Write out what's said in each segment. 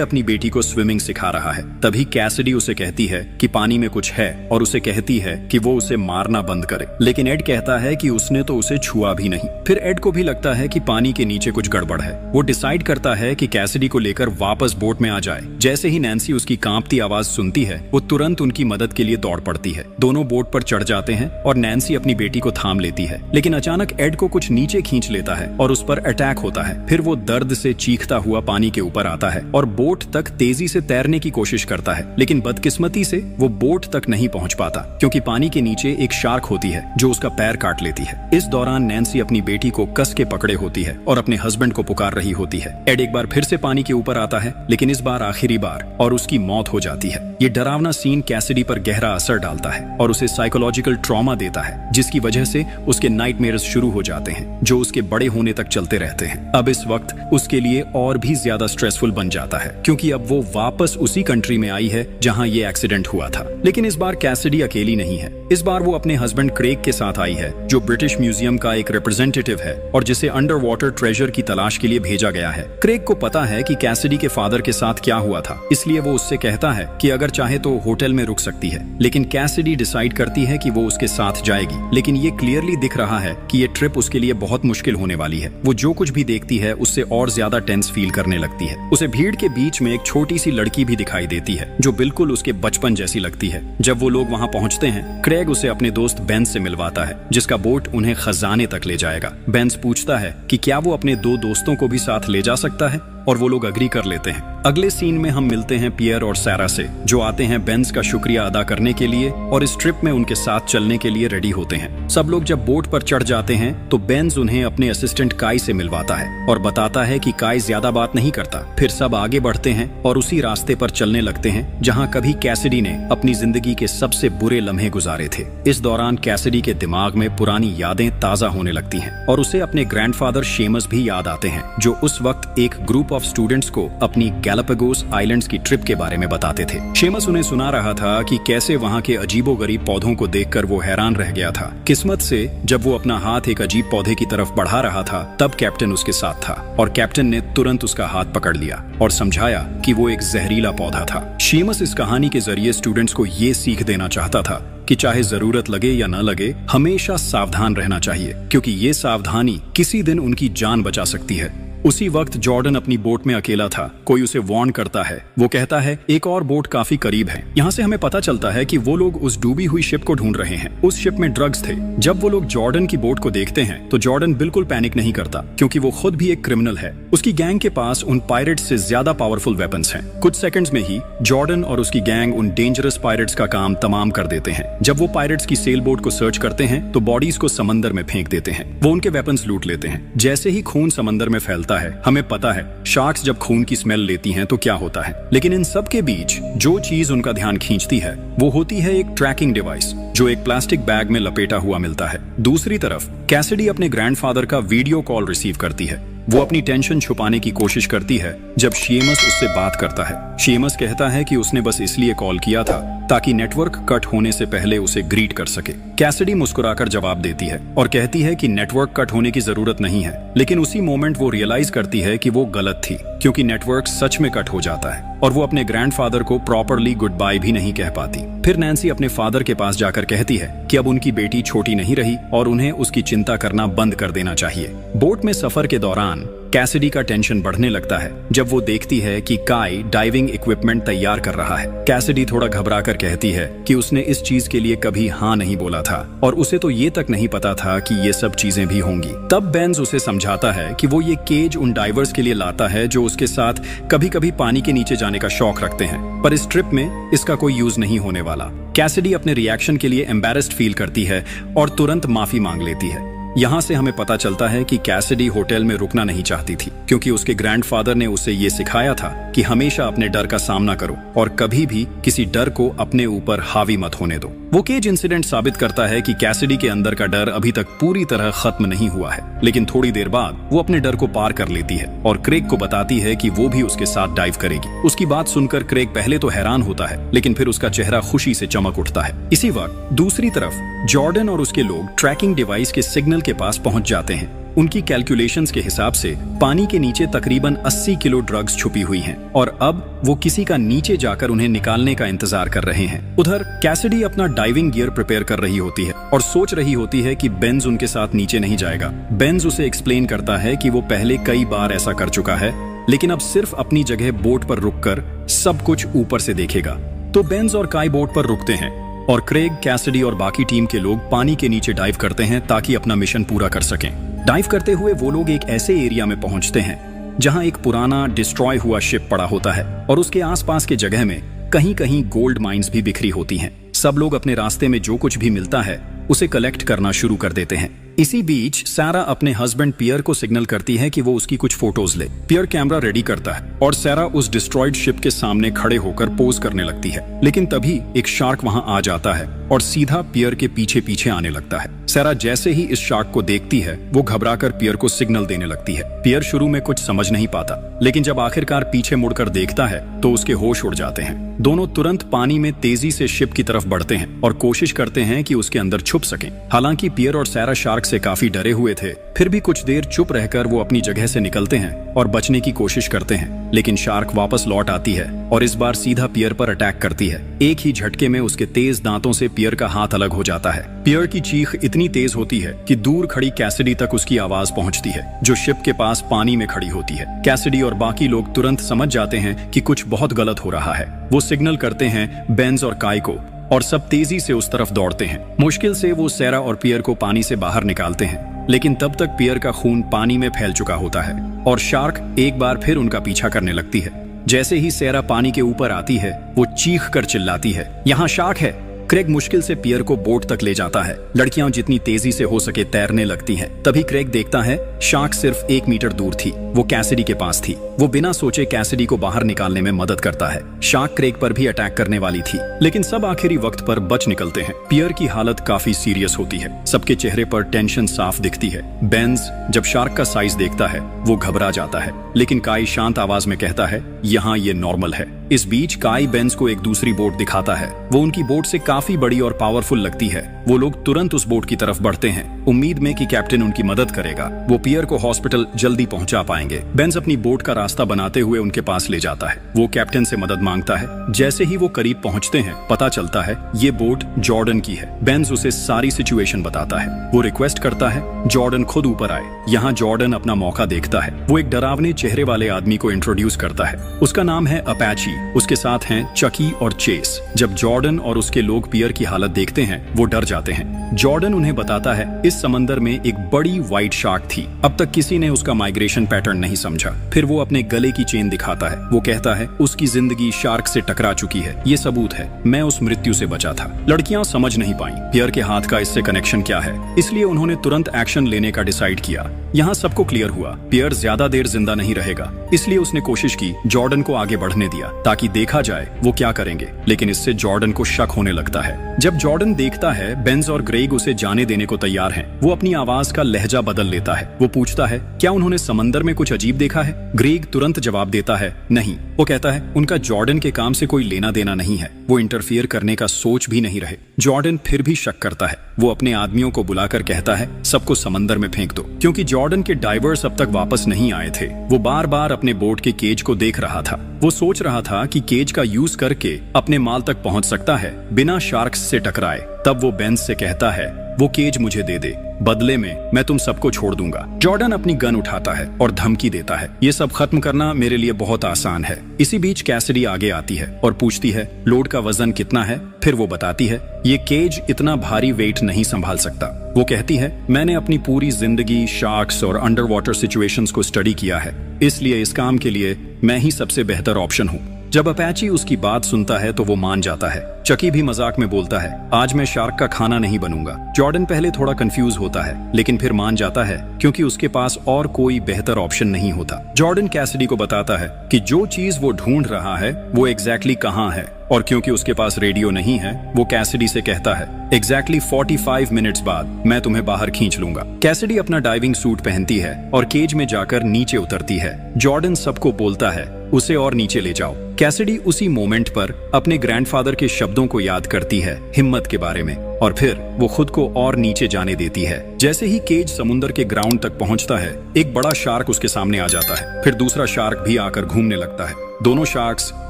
अपनी बेटी को स्विमिंग सिखा रहा है। तभी कैसिडी उसे कहती है कि पानी में कुछ है और उसे कहती है कि वो उसे मारना बंद करे, लेकिन एड कहता है कि उसने तो उसे छुआ भी नहीं। फिर एड को भी लगता है कि पानी के नीचे कुछ गड़बड़ है। वो डिसाइड करता है कि कैसिडी को लेकर वापस बोट में आ जाए। जैसे ही नैन्सी उसकी कांपती आवाज सुनती है, वो तुरंत उनकी मदद के लिए दौड़ पड़ती है। दोनों बोट पर चढ़ जाते हैं और नैन्सी अपनी बेटी को थाम लेती है, लेकिन अचानक एड को कुछ नीचे खींच लेता है और उस पर अटैक होता है। फिर वो दर्द से चीखता हुआ पानी के ऊपर आता है और बोट तक तेजी से तैरने की कोशिश करता है, लेकिन बदकिस्मती से वो बोट तक नहीं पहुंच पाता, क्योंकि पानी के नीचे एक शार्क होती है जो उसका पैर काट लेती है। इस दौरान नैन्सी अपनी बेटी को कस के पकड़े होती है और अपने हस्बैंड को पुकार रही होती है। एड एक बार फिर से पानी के ऊपर आता है, लेकिन इस बार आखिरी बार, और उसकी मौत हो जाती है। ये डरावना सीन कैसिडी पर गहरा असर डालता है और उसे साइकोलॉजिकल ट्रॉमा देता है, जिसकी वजह से उसके नाइटमेयर्स शुरू हो जाते हैं, जो उसके बड़े होने तक चलते रहते हैं। अब इस वक्त उसके लिए और भी ज्यादा स्ट्रेसफुल बन जाता है, क्योंकि अब वो वापस उसी कंट्री में आई है जहां ये एक्सीडेंट हुआ था। लेकिन इस बार कैसिडी अकेली नहीं है। इस बार वो अपने हस्बैंड क्रेग के साथ आई है, जो ब्रिटिश म्यूजियम का एक रिप्रेजेंटेटिव है और जिसे अंडर वाटर ट्रेजर की तलाश के लिए भेजा गया है। क्रेग को पता है कि कैसिडी के फादर के साथ क्या हुआ था, इसलिए वो उससे कहता है कि अगर चाहे तो होटल में रुक सकती है। लेकिन कैसिडी डिसाइड करती है कि वो उसके साथ जाएगी, लेकिन ये क्लियरली दिख रहा है कि ये ट्रिप उसके लिए बहुत मुश्किल होने वाली है। वो जो कुछ भी देखती है उससे और ज्यादा टेंस फील करने लगती है। उसे भीड़ के बीच में एक छोटी सी लड़की भी दिखाई देती है, जो बिल्कुल उसके बचपन जैसी लगती है। जब वो लोग वहां पहुंचते हैं, क्रेग उसे अपने दोस्त बेंस से मिलवाता है, जिसका बोट उन्हें खजाने तक ले जाएगा। बेंस पूछता है कि क्या वो अपने दो दोस्तों को भी साथ ले जा सकता है, और वो लोग अग्री कर लेते हैं। अगले सीन में हम मिलते हैं पियर और सैरा से, जो आते हैं बेंस का शुक्रिया अदा करने के लिए और इस ट्रिप में उनके साथ चलने के लिए रेडी होते हैं। सब लोग जब बोट पर चढ़ जाते हैं तो बेंस उन्हें अपने असिस्टेंट काई से मिलवाता है और बताता है कि काई ज्यादा बात नहीं करता। फिर सब आगे बढ़ते हैं और उसी रास्ते पर चलने लगते हैं जहाँ कभी कैसिडी ने अपनी जिंदगी के सबसे बुरे लम्हे गुजारे थे। इस दौरान कैसिडी के दिमाग में पुरानी यादें ताजा होने लगती हैं और उसे अपने ग्रैंडफादर शेमस भी याद आते हैं, जो उस वक्त एक ग्रुप ऑफ स्टूडेंट्स को अपनी गैलापागोस आइलैंड्स की ट्रिप के बारे में बताते थे। शेमस उन्हें सुना रहा था कि कैसे वहाँ के अजीबोगरीब पौधों को देखकर वो हैरान रह गया था। किस्मत से जब वो अपना हाथ एक अजीब पौधे की तरफ बढ़ा रहा था, तब कैप्टन उसके साथ था और कैप्टन ने तुरंत उसका हाथ पकड़ लिया और समझाया कि वो एक जहरीला पौधा था। शेमस इस कहानी के जरिए स्टूडेंट्स को ये सीख देना चाहता था कि चाहे जरूरत लगे या न लगे, हमेशा सावधान रहना चाहिए, क्योंकि ये सावधानी किसी दिन उनकी जान बचा सकती है। उसी वक्त जॉर्डन अपनी बोट में अकेला था। कोई उसे वार्न करता है। वो कहता है एक और बोट काफी करीब है। यहाँ से हमें पता चलता है कि वो लोग उस डूबी हुई शिप को ढूंढ रहे हैं। उस शिप में ड्रग्स थे। जब वो लोग जॉर्डन की बोट को देखते हैं तो जॉर्डन बिल्कुल पैनिक नहीं करता, क्योंकि वो खुद भी एक क्रिमिनल है। उसकी गैंग के पास उन पायरेट्स से ज्यादा पावरफुल वेपन्स हैं। कुछ सेकंड्स में ही जॉर्डन और उसकी गैंग उन डेंजरस पायरेट्स का काम तमाम कर देते हैं। जब वो पायरेट्स की सेल बोट को सर्च करते हैं तो बॉडीज को समंदर में फेंक देते हैं। वो उनके वेपन्स लूट लेते हैं। जैसे ही खून समंदर में फैलता है, हमें पता है शार्क्स जब खून की स्मेल लेती हैं तो क्या होता है। लेकिन इन सब के बीच जो चीज उनका ध्यान खींचती है वो होती है एक ट्रैकिंग डिवाइस, जो एक प्लास्टिक बैग में लपेटा हुआ मिलता है। दूसरी तरफ कैसिडी अपने ग्रैंडफादर का वीडियो कॉल रिसीव करती है। वो अपनी टेंशन छुपाने की कोशिश करती है जब शेमस उससे बात करता है। शेमस कहता है कि उसने बस इसलिए कॉल किया था ताकि नेटवर्क कट होने से पहले उसे ग्रीट कर सके। कैसिडी मुस्कुराकर जवाब देती है और कहती है कि नेटवर्क कट होने की जरूरत नहीं है, लेकिन उसी मोमेंट वो रियलाइज करती है कि वो गलत थी, क्योंकि नेटवर्क सच में कट हो जाता है और वो अपने ग्रैंडफादर को प्रॉपरली गुड बाय भी नहीं कह पाती। फिर नैन्सी अपने फादर के पास जाकर कहती है कि अब उनकी बेटी छोटी नहीं रही और उन्हें उसकी चिंता करना बंद कर देना चाहिए। बोट में सफर के दौरान कैसिडी का टेंशन बढ़ने लगता है जब वो देखती है कि काई डाइविंग इक्विपमेंट तैयार कर रहा है। कैसिडी थोड़ा घबराकर कहती है कि उसने इस चीज के लिए कभी हाँ नहीं बोला था और उसे तो ये तक नहीं पता था कि ये सब चीजें भी होंगी। तब बेंस उसे समझाता है कि वो ये केज उन डाइवर्स के लिए लाता है जो उसके साथ कभी कभी पानी के नीचे जाने का शौक रखते हैं, पर इस ट्रिप में इसका कोई यूज नहीं होने वाला। कैसिडी अपने रिएक्शन के लिए एम्बैरेस्ड फील करती है और तुरंत माफी मांग लेती है। यहाँ से हमें पता चलता है कि कैसिडी होटल में रुकना नहीं चाहती थी, क्योंकि उसके ग्रैंडफादर ने उसे ये सिखाया था कि हमेशा अपने डर का सामना करो और कभी भी किसी डर को अपने ऊपर हावी मत होने दो। वो केज इंसिडेंट साबित करता है कि कैसिडी के अंदर का डर अभी तक पूरी तरह खत्म नहीं हुआ है, लेकिन थोड़ी देर बाद वो अपने डर को पार कर लेती है और क्रेग को बताती है कि वो भी उसके साथ डाइव करेगी। उसकी बात सुनकर क्रेग पहले तो हैरान होता है, लेकिन फिर उसका चेहरा खुशी से चमक उठता है। इसी वक्त दूसरी तरफ जॉर्डन और उसके लोग ट्रैकिंग डिवाइस के सिग्नल के पास पहुंच जाते हैं। उनकी कैलकुलेशंस के हिसाब से पानी के नीचे तकरीबन 80 किलो ड्रग्स छुपी हुई हैं और अब वो किसी का नीचे जाकर उन्हें निकालने का इंतजार कर रहे हैं। उधर कैसिडी अपना डाइविंग गियर प्रिपेयर कर रही होती है और सोच रही होती है कि बेंज उनके साथ नीचे नहीं जाएगा। बेंज उसे एक्सप्लेन करता है कि वो पहले कई बार ऐसा कर चुका है, लेकिन अब सिर्फ अपनी जगह बोट पर रुककर सब कुछ ऊपर से देखेगा। तो बेंज और काई बोट पर रुकते हैं और क्रेग, कैसिडी और बाकी टीम के लोग पानी के नीचे डाइव करते हैं ताकि अपना मिशन पूरा कर सकें। डाइव करते हुए वो लोग एक ऐसे एरिया में पहुंचते हैं जहां एक पुराना डिस्ट्रॉय हुआ शिप पड़ा होता है और उसके आसपास के जगह में कहीं कहीं गोल्ड माइंस भी बिखरी होती हैं। सब लोग अपने रास्ते में जो कुछ भी मिलता है उसे कलेक्ट करना शुरू कर देते हैं। इसी बीच सारा अपने हस्बैंड पियर को सिग्नल करती है कि वो उसकी कुछ फोटोज ले। पियर कैमरा रेडी करता है और सारा उस डिस्ट्रॉयड शिप के सामने खड़े होकर पोज करने लगती है, लेकिन तभी एक शार्क वहां आ जाता है और सीधा पियर के पीछे पीछे आने लगता है। सारा जैसे ही इस शार्क को देखती है वो घबराकर पियर को सिग्नल देने लगती है। पियर शुरू में कुछ समझ नहीं पाता, लेकिन जब आखिरकार पीछे मुड़कर देखता है तो उसके होश उड़ जाते हैं। दोनों तुरंत पानी में तेजी से शिप की तरफ बढ़ते हैं और कोशिश करते हैं कि उसके अंदर छुप सकें। हालांकि पियर और सारा शार्क से काफी डरे हुए थे, फिर भी कुछ देर चुप रहकर वो अपनी जगह से निकलते हैं और बचने की कोशिश करते हैं, लेकिन शार्क वापस लौट आती है और इस बार सीधा पियर पर अटैक करती है। एक ही झटके में उसके तेज दांतों से पियर का हाथ अलग हो जाता है। पियर की चीख इतनी तेज होती है कि दूर खड़ी कैसिडी तक उसकी आवाज पहुंचती है, जो शिप के पास पानी में खड़ी होती है। कैसिडी और बाकी लोग तुरंत समझ जाते हैं कि कुछ बहुत गलत हो रहा है। वो सिग्नल करते हैं बेंज और काई को और सब तेजी से उस तरफ दौड़ते हैं। मुश्किल से वो सारा और पियर को पानी से बाहर निकालते हैं, लेकिन तब तक पियर का खून पानी में फैल चुका होता है और शार्क एक बार फिर उनका पीछा करने लगती है। जैसे ही सारा पानी के ऊपर आती है वो चीख कर चिल्लाती है, यहाँ शार्क है। क्रेग मुश्किल से पियर को बोट तक ले जाता है। लड़कियां जितनी तेजी से हो सके तैरने लगती हैं। तभी क्रेग देखता है शार्क सिर्फ 1 मीटर दूर थी, वो कैसिडी के पास थी। वो बिना सोचे कैसिडी को बाहर निकालने में मदद करता है। शार्क क्रेग पर भी अटैक करने वाली थी, लेकिन सब आखिरी वक्त पर बच निकलते हैं। पियर की हालत काफी सीरियस होती है, सबके चेहरे पर टेंशन साफ दिखती है। बेंज जब शार्क का साइज देखता है वो घबरा जाता है, लेकिन काई शांत आवाज में कहता है यहाँ ये नॉर्मल है। इस बीच काई बेंज को एक दूसरी बोट दिखाता है। वो उनकी बोट से काफी बड़ी और पावरफुल लगती है। वो लोग तुरंत उस बोट की तरफ बढ़ते हैं, उम्मीद में कि कैप्टन उनकी मदद करेगा। वो पियर को हॉस्पिटल जल्दी पहुंचा पाएंगे। बेंज अपनी बोट का रास्ता बनाते हुए उनके पास ले जाता है। वो कैप्टन से मदद मांगता है। जैसे ही वो करीब पहुंचते हैं पता चलता है ये बोट जॉर्डन की है। बेंज उसे सारी सिचुएशन बताता है। वो रिक्वेस्ट करता है जॉर्डन खुद ऊपर आए। यहाँ जॉर्डन अपना मौका देखता है। वो एक डरावने चेहरे वाले आदमी को इंट्रोड्यूस करता है। उसका नाम है अपैची। उसके साथ हैं चकी और चेस। जब जॉर्डन और उसके लोग पियर की हालत देखते हैं वो डर जाते हैं। जॉर्डन उन्हें बताता है इस समंदर में एक बड़ी व्हाइट शार्क थी। अब तक किसी ने उसका माइग्रेशन पैटर्न नहीं समझा। फिर वो अपने गले की चेन दिखाता है। वो कहता है उसकी जिंदगी शार्क से टकरा चुकी है, ये सबूत है, मैं उस मृत्यु से बचा था। लड़कियां समझ नहीं पाई पियर के हाथ का इससे कनेक्शन क्या है, इसलिए उन्होंने तुरंत एक्शन लेने का डिसाइड किया। यहाँ सबको क्लियर हुआ पियर ज्यादा देर जिंदा नहीं रहेगा, इसलिए उसने कोशिश की जॉर्डन को आगे बढ़ने दिया ताकि देखा जाए वो क्या करेंगे, लेकिन इससे जॉर्डन को शक होने लगता है। जब जॉर्डन देखता है बेंज और ग्रेग उसे जाने देने को तैयार हैं, वो अपनी आवाज का लहजा बदल लेता है। वो पूछता है क्या उन्होंने समंदर में कुछ अजीब देखा है? ग्रेग तुरंत जवाब देता है नहीं। वो कहता है उनका जॉर्डन के काम से कोई लेना देना नहीं है, वो इंटरफियर करने का सोच भी नहीं रहे। जॉर्डन फिर भी शक करता है। वो अपने आदमियों को बुलाकर कहता है सबको समंदर में फेंक दो, क्योंकि जॉर्डन के डाइवर्स अब तक वापस नहीं आए थे। वो बार बार अपने बोट के केज को देख रहा था। वो सोच रहा था कि केज का यूज करके अपने माल तक पहुंच सकता है बिना शार्क्स से टकराए। तब वो बेंज से कहता है वो केज मुझे दे दे, बदले में मैं तुम सबको छोड़ दूंगा। जॉर्डन अपनी गन उठाता है और धमकी देता है ये सब खत्म करना मेरे लिए बहुत आसान है। इसी बीच कैसिडी आगे आती है और पूछती है लोड का वजन कितना है? फिर वो बताती है ये केज इतना भारी वेट नहीं संभाल सकता। वो कहती है मैंने अपनी पूरी जिंदगी शार्क्स और अंडर वाटर सिचुएशंस को स्टडी किया है, इसलिए इस काम के लिए मैं ही सबसे बेहतर ऑप्शन हूँ। जब अपैची उसकी बात सुनता है तो वो मान जाता है। चकी भी मजाक में बोलता है आज मैं शार्क का खाना नहीं बनूंगा। जॉर्डन पहले थोड़ा कंफ्यूज होता है, लेकिन फिर मान जाता है क्योंकि उसके पास और कोई बेहतर ऑप्शन नहीं होता। जॉर्डन कैसिडी को बताता है कि जो चीज वो ढूंढ रहा है वो एग्जैक्टली कहाँ है, और क्योंकि उसके पास रेडियो नहीं है वो कैसिडी से कहता है एग्जैक्टली 45 मिनट्स बाद मैं तुम्हें बाहर खींच लूंगा। कैसिडी अपना डाइविंग सूट पहनती है और केज में जाकर नीचे उतरती है। जॉर्डन सबको बोलता है उसे और नीचे ले जाओ। कैसिडी उसी मोमेंट पर अपने ग्रैंडफादर के शब्दों को याद करती है हिम्मत के बारे में, और फिर वो खुद को और नीचे जाने देती है। जैसे ही केज समुंदर के ग्राउंड तक पहुंचता है, एक बड़ा शार्क उसके सामने आ जाता है। फिर दूसरा शार्क भी आकर घूमने लगता है। दोनों शार्क्स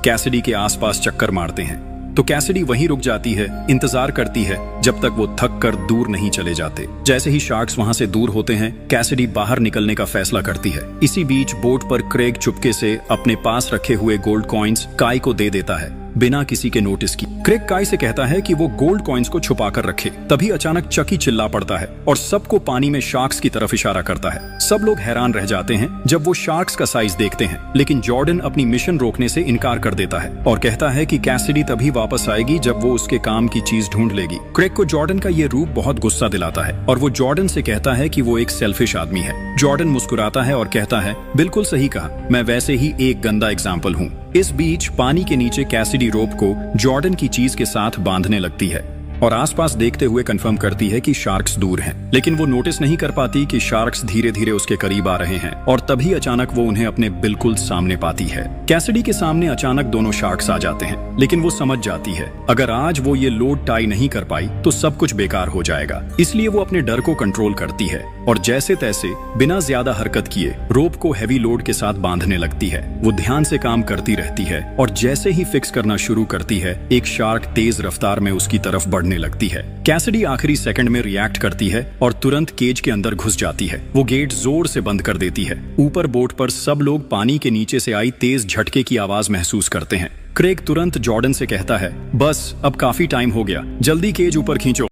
कैसिडी के आसपास चक्कर मारते हैं, तो कैसिडी वहीं रुक जाती है, इंतजार करती है जब तक वो थक कर दूर नहीं चले जाते। जैसे ही शार्क्स वहां से दूर होते हैं, कैसिडी बाहर निकलने का फैसला करती है। इसी बीच बोट पर क्रेग चुपके से अपने पास रखे हुए गोल्ड कॉइन्स काई को दे देता है, बिना किसी के नोटिस की। क्रेग काई से कहता है कि वो गोल्ड कॉइन्स को छुपा कर रखे। तभी अचानक चकी चिल्ला पड़ता है और सबको पानी में शार्क्स की तरफ इशारा करता है। सब लोग हैरान रह जाते हैं जब वो शार्क्स का साइज देखते हैं, लेकिन जॉर्डन अपनी मिशन रोकने से इनकार कर देता है और कहता है कि कैसिडी तभी वापस आएगी जब वो उसके काम की चीज ढूंढ लेगी। क्रेग को जॉर्डन का ये रूप बहुत गुस्सा दिलाता है और वो जॉर्डन से कहता है कि वो एक सेल्फिश आदमी है। जॉर्डन मुस्कुराता है और कहता है, बिल्कुल सही कहा, मैं वैसे ही एक गंदा एग्जाम्पल हूँ। इस बीच पानी के नीचे कैसिडी रोप को जॉर्डन की चीज के साथ बांधने लगती है और आसपास देखते हुए कंफर्म करती है कि शार्क्स दूर हैं, लेकिन वो नोटिस नहीं कर पाती कि शार्क्स धीरे धीरे उसके करीब आ रहे हैं और तभी अचानक वो उन्हें अपने बिल्कुल सामने पाती है। कैसिडी के सामने अचानक दोनों शार्क्स आ जाते हैं, लेकिन वो समझ जाती है अगर आज वो ये लोड टाई नहीं कर पाई तो सब कुछ बेकार हो जाएगा। इसलिए वो अपने डर को कंट्रोल करती है और जैसे तैसे बिना ज्यादा हरकत किए रोप को हैवी लोड के साथ बांधने लगती है। वो ध्यान से काम करती रहती है और जैसे ही फिक्स करना शुरू करती है, एक शार्क तेज रफ्तार में उसकी तरफ बढ़ने लगती है। कैसिडी आखिरी सेकंड में रिएक्ट करती है और तुरंत केज के अंदर घुस जाती है। वो गेट जोर से बंद कर देती है। ऊपर बोट पर सब लोग पानी के नीचे से आई तेज झटके की आवाज महसूस करते हैं। क्रेग तुरंत जॉर्डन से कहता है, बस अब काफी टाइम हो गया, जल्दी केज ऊपर खींचो।